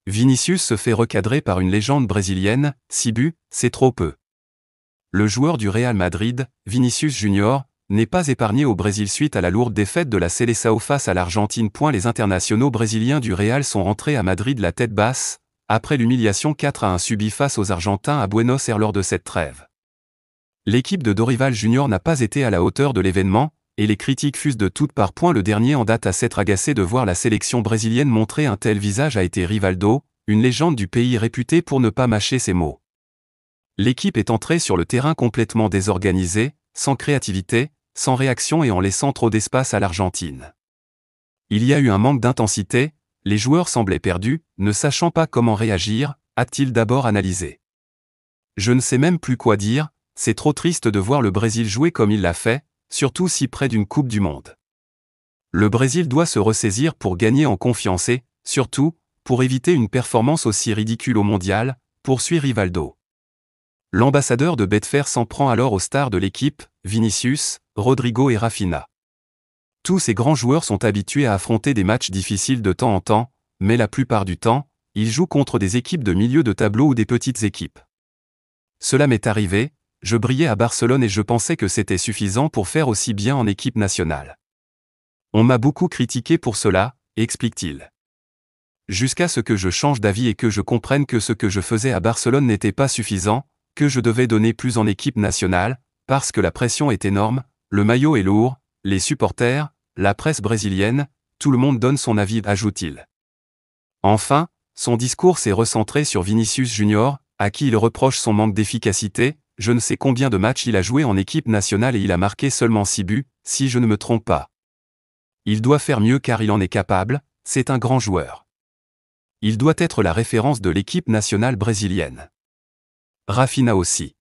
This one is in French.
Vinicius se fait recadrer par une légende brésilienne, 6 buts, c'est trop peu. Le joueur du Real Madrid, Vinicius Junior, n'est pas épargné au Brésil suite à la lourde défaite de la Seleção face à l'Argentine. Les internationaux brésiliens du Real sont rentrés à Madrid la tête basse, après l'humiliation 4-1 subie face aux Argentins à Buenos Aires lors de cette trêve. L'équipe de Dorival Junior n'a pas été à la hauteur de l'événement, et les critiques fusent de toutes parts. Le dernier en date à s'être agacé de voir la sélection brésilienne montrer un tel visage a été Rivaldo, une légende du pays réputée pour ne pas mâcher ses mots. L'équipe est entrée sur le terrain complètement désorganisée, sans créativité, sans réaction et en laissant trop d'espace à l'Argentine. Il y a eu un manque d'intensité, les joueurs semblaient perdus, ne sachant pas comment réagir, a-t-il d'abord analysé. Je ne sais même plus quoi dire, c'est trop triste de voir le Brésil jouer comme il l'a fait, surtout si près d'une Coupe du Monde. Le Brésil doit se ressaisir pour gagner en confiance et, surtout, pour éviter une performance aussi ridicule au mondial, poursuit Rivaldo. L'ambassadeur de Betfair s'en prend alors aux stars de l'équipe, Vinicius, Rodrigo et Rafinha. Tous ces grands joueurs sont habitués à affronter des matchs difficiles de temps en temps, mais la plupart du temps, ils jouent contre des équipes de milieu de tableau ou des petites équipes. Cela m'est arrivé, je brillais à Barcelone et je pensais que c'était suffisant pour faire aussi bien en équipe nationale. On m'a beaucoup critiqué pour cela, explique-t-il. Jusqu'à ce que je change d'avis et que je comprenne que ce que je faisais à Barcelone n'était pas suffisant, que je devais donner plus en équipe nationale, parce que la pression est énorme, le maillot est lourd, les supporters, la presse brésilienne, tout le monde donne son avis, ajoute-t-il. Enfin, son discours s'est recentré sur Vinicius Junior, à qui il reproche son manque d'efficacité. Je ne sais combien de matchs il a joué en équipe nationale et il a marqué seulement 6 buts, si je ne me trompe pas. Il doit faire mieux car il en est capable, c'est un grand joueur. Il doit être la référence de l'équipe nationale brésilienne. Rafinha aussi.